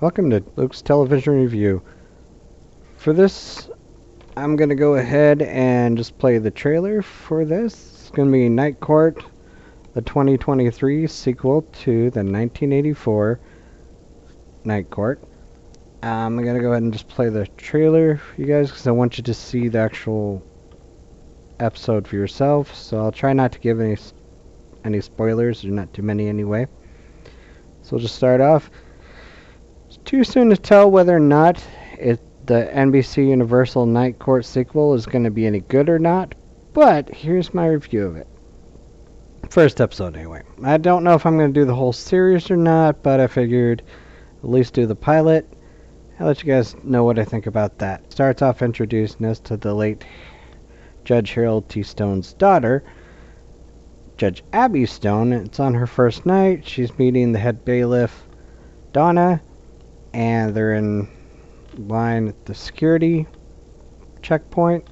Welcome to Luke's Television Review. For this, I'm going to go ahead and just play the trailer for this. It's going to be Night Court, the 2023 sequel to the 1984 Night Court. I'm going to go ahead and just play the trailer for you guys because I want you to see the actual episode for yourself. So I'll try not to give any spoilers. There's not too many anyway. So we'll just start off. It's too soon to tell whether or not the NBC Universal Night Court sequel is going to be any good or not, but here's my review of it. First episode anyway. I don't know if I'm going to do the whole series or not, but I figured at least do the pilot. I'll let you guys know what I think about that. Starts off introducing us to the late Judge Harold T. Stone's daughter, Judge Abby Stone. It's on her first night. She's meeting the head bailiff, Donna, and they're in line at the security checkpoint.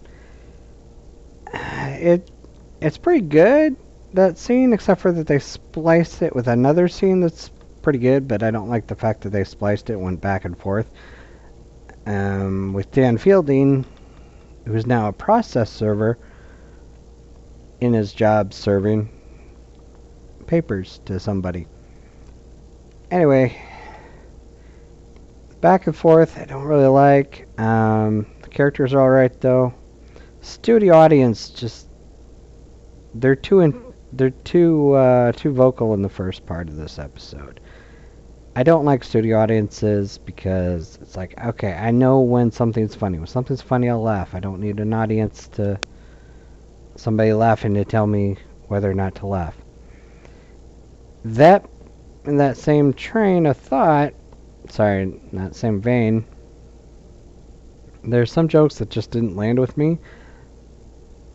It's pretty good, that scene, except for that they spliced it with another scene that's pretty good, but I don't like the fact that they spliced it, went back and forth. With Dan Fielding, who's now a process server, in his job serving papers to somebody. Anyway, back and forth, I don't really like. The characters are alright though. Studio audience just they're too vocal in the first part of this episode. I don't like studio audiences because it's like, okay, I know when something's funny. When something's funny, I'll laugh. I don't need an audience to somebody laughing to tell me whether or not to laugh. That in that same train of thought. Sorry, in that same vein, there's some jokes that just didn't land with me.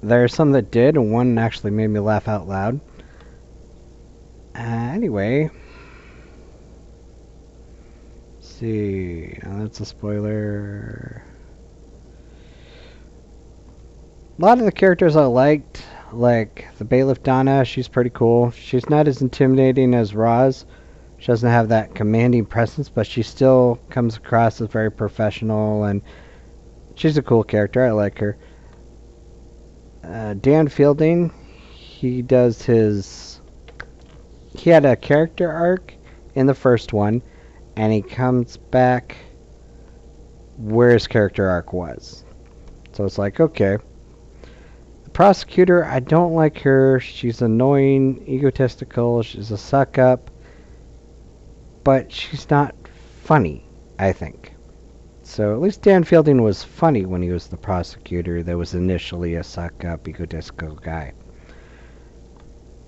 There's some that did, and one actually made me laugh out loud. Anyway, let's see. That's a spoiler. A lot of the characters I liked, like the bailiff Donna, she's pretty cool. She's not as intimidating as Roz. She doesn't have that commanding presence, but she still comes across as very professional, and she's a cool character. I like her. Dan Fielding, he had a character arc in the first one, and he comes back where his character arc was. So it's like, okay. The prosecutor, I don't like her. She's annoying, egotistical, she's a suck-up. But she's not funny, I think. So at least Dan Fielding was funny when he was the prosecutor that was initially a suck-up, egotistical guy.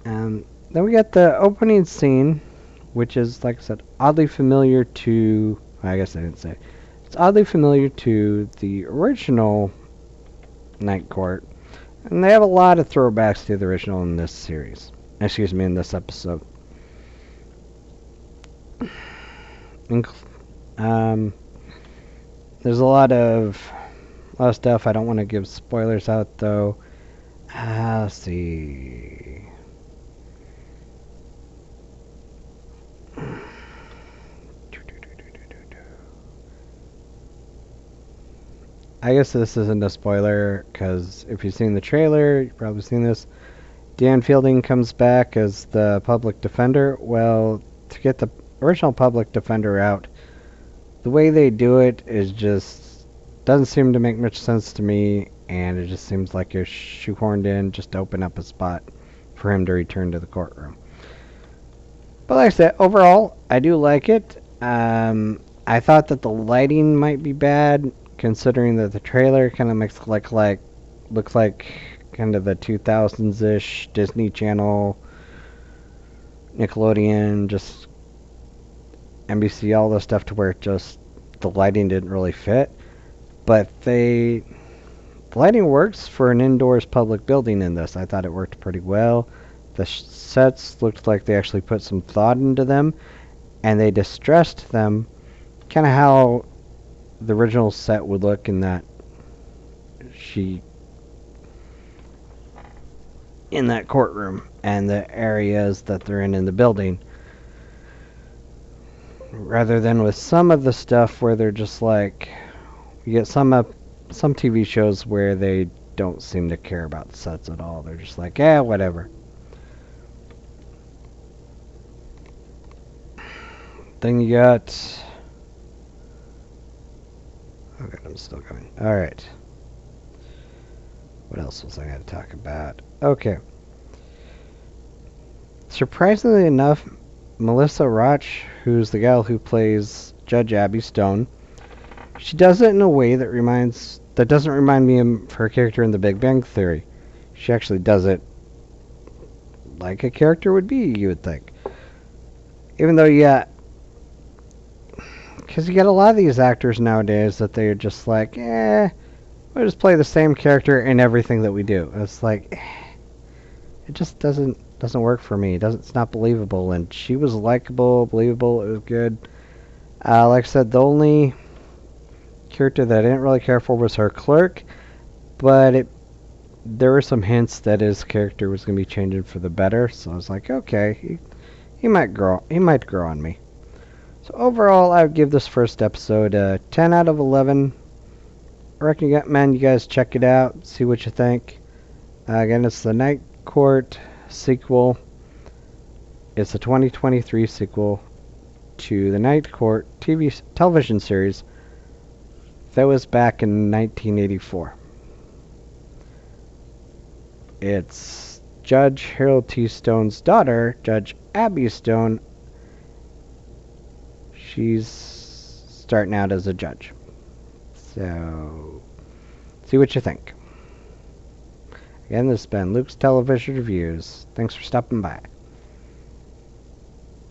Then we got the opening scene, which is, like I said, oddly familiar to... I guess I didn't say. It's oddly familiar to the original Night Court. And they have a lot of throwbacks to the original in this series. Excuse me, in this episode. There's a lot of stuff. I don't want to give spoilers out though. Let's see. I guess this isn't a spoiler because if you've seen the trailer, you've probably seen this. Dan Fielding comes back as the public defender. Well, to get the original public defender out, the way they do it is just doesn't seem to make much sense to me, and it just seems like you're shoehorned in just to open up a spot for him to return to the courtroom. But like I said, overall, I do like it. I thought that the lighting might be bad, considering that the trailer kind of looks like kind of the 2000s-ish Disney Channel, Nickelodeon, just NBC, all this stuff, to where just the lighting didn't really fit. But the lighting works for an indoors public building in this. I thought it worked pretty well. The sets looked like they actually put some thought into them, and they distressed them kind of how the original set would look, in that in that courtroom and the areas that they're in the building. Rather than with some of the stuff where they're just like, you get some TV shows where they don't seem to care about sets at all. They're just like, yeah, whatever. Then you got... Okay, I'm still going. Alright. What else was I going to talk about? Okay. Surprisingly enough, Melissa Roch, who's the gal who plays Judge Abby Stone, she does it in a way that doesn't remind me of her character in The Big Bang Theory. She actually does it like a character would be, you would think. Even though, yeah, because you get a lot of these actors nowadays that they're just like, we'll just play the same character in everything that we do. And it's like, it just doesn't work for me. It's not believable. And she was likable, believable. It was good. Like I said, the only character that I didn't really care for was her clerk, but there were some hints that his character was going to be changing for the better. So I was like, okay, he might grow. He might grow on me. So overall, I would give this first episode a 10 out of 11. I recommend you guys check it out, see what you think. Again, it's the Night Court sequel. It's a 2023 sequel to the Night Court television series that was back in 1984. It's Judge Harold T. Stone's daughter, Judge Abby Stone. She's starting out as a judge. So, see what you think. Again, this has been Luke's Television Reviews. Thanks for stopping by.